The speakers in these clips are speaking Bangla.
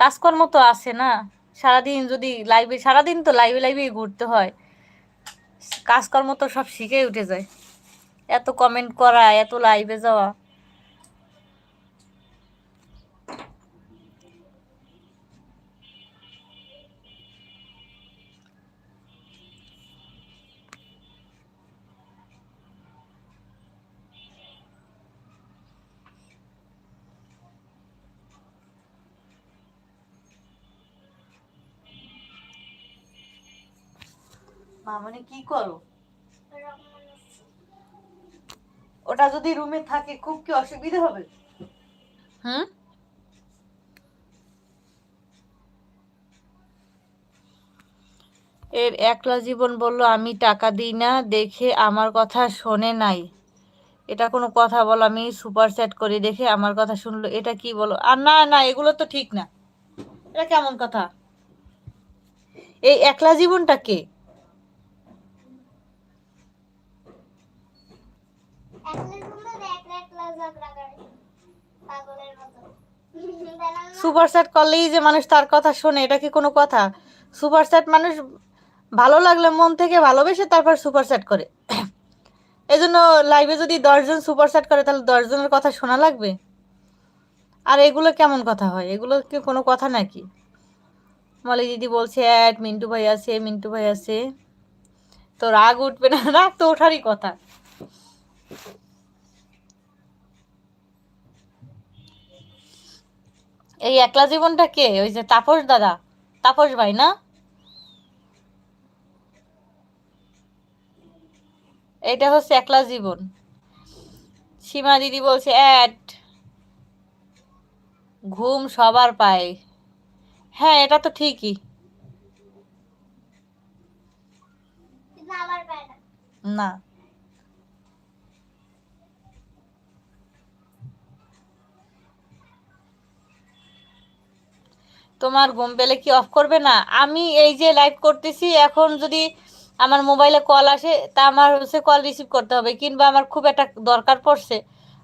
কাজকর্ম তো আছে না, সারাদিন যদি লাইভে, সারাদিন তো লাইভে লাইভেই ঘুরতে হয়, কাজকর্ম তো সব শিখেই উঠে যায়, এত কমেন্ট করা, এত লাইভে যাওয়া। মামনি কি করো? ওটা যদি রুমে থাকে খুব কি অসুবিধা হবে? হুম, এর একলা জীবন বলল আমি টাকা দিই না দেখে আমার কথা শোনে নাই। এটা কোনো কথা বলো? আমি সুপার সেট করি দেখে আমার কথা শুনলো, এটা কি বলো? আর না না, এগুলো তো ঠিক না, এটা কেমন কথা? এই একলা জীবনটা কে? সুপার সেট করলেই যে মানুষ তার কথা শোনে, এটা কি কোনো কথা? সুপার সেট মানুষ ভালো লাগলে মন থেকে ভালোবেসে তারপর সুপার সেট করে। এই জন্য লাইভে যদি 10 জন সুপার সেট করে তাহলে 10 জনের কথা শোনা লাগবে? আর এগুলো কেমন কথা হয়? এগুলো কি কোনো কথা নাকি? মলি দিদি বলছে অ্যাড মিন্টু ভাই আছে, মিন্টু ভাই আছে। তো রাগ উঠবে না? রাগ তো ওঠারই কথা। এই একলা জীবনটা কে? ওই যে তাপস দাদা, তাপস ভাই না? এটা হচ্ছে একলা জীবন। সীমা দিদি বলছে অ্যাড, ঘুম সবার পায়। হ্যাঁ, এটা তো ঠিকই। না, তোমার ঘুম পেলে কি অফ করবে না? আমি এই যে লাইভ করতেছি এখন, যদি আমার মোবাইলে কল আসে তা আমার হচ্ছে কল রিসিভ করতে হবে, কিংবা আমার খুব একটা দরকার পড়ছে,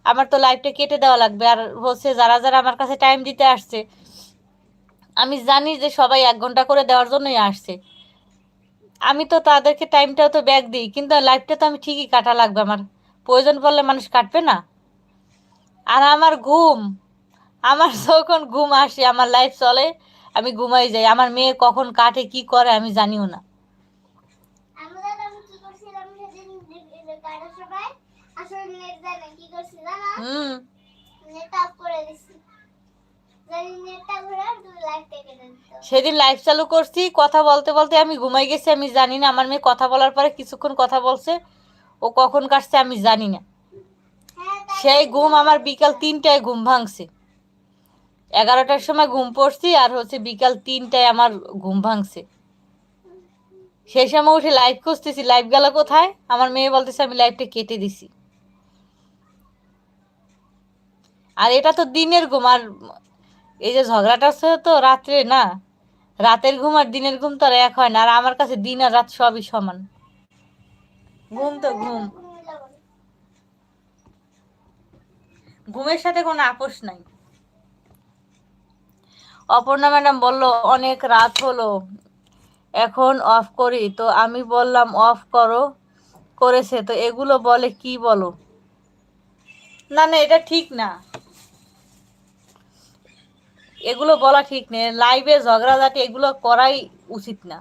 আমার তো লাইভটা কেটে দেওয়া লাগবে। আর হচ্ছে যারা যারা আমার কাছে টাইম দিতে আসছে, আমি জানি যে সবাই 1 ঘন্টা করে দেওয়ার জন্যই আসছে, আমি তো তাদেরকে টাইমটাও তো ব্যাক দিই, কিন্তু লাইভটা তো আমি ঠিকই কাটা লাগবে আমার, প্রয়োজন পড়লে মানুষ কাটবে না? আর আমার ঘুম, আমার যখন ঘুম আসে আমার লাইফ চলে, আমি ঘুমাই যাই, আমার মেয়ে কখন কাটে কি করে আমি জানিও না। হুম, সেদিন লাইভ চালু করছি, কথা বলতে বলতে আমি ঘুমাই গেছি, আমি জানি না। আমার মেয়ে কথা বলার পরে কিছুক্ষণ কথা বলছে, ও কখন কাটছে আমি জানি না। সেই ঘুম আমার বিকাল 3টায় ঘুম ভাঙছে, 11টার সময় ঘুম পড়ছি, আর হচ্ছে বিকাল 3টায় আমার ঘুম ভাঙছে। সেই সময় উঠে লাইভ খুঁজতেছি, লাইভ গেল কোথায়? আমার মেয়ে বলতেছে আমি লাইভটা কেটে দিছি। আর এটা তো দিনের ঘুম, আর এই যে ঝগড়াটা হচ্ছে তো রাত্রে না, রাতের ঘুম আর দিনের ঘুম তো আর এক হয় না। আর আমার কাছে দিন আর রাত সবই সমান, ঘুম তো ঘুম, ঘুমের সাথে কোনো আপোষ নাই। অপর্ণা ম্যাডাম বলল অনেক রাত হলো, এখন অফ করি, তো আমি বললাম অফ করো, করেছে তো এগুলো বলে কি বলো? না না, এটা ঠিক না, এগুলো বলা ঠিক নেই, লাইভে ঝগড়াঝাটি এগুলো করাই উচিত না।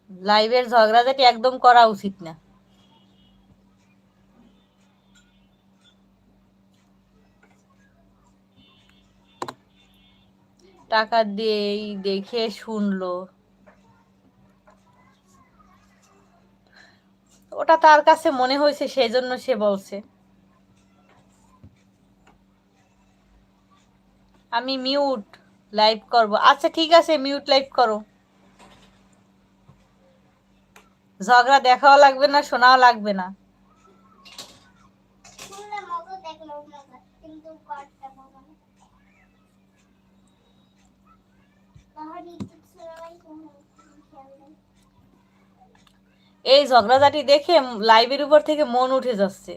লাইভের ঝগড়াঝাটি একদম করা উচিত না। টাকা দিয়েই দেখে শুনলো, ওটা তার কাছে মনে হয়েছে সেই জন্য সে বলছে। আমি মিউট লাইভ করব, আচ্ছা ঠিক আছে, মিউট লাইভ করো। ঝগড়া দেখাও লাগবে না, শোনাও লাগবে না। এই ঝগড়াঝাটি দেখে লাইভের উপর থেকে মন উঠে যাচ্ছে।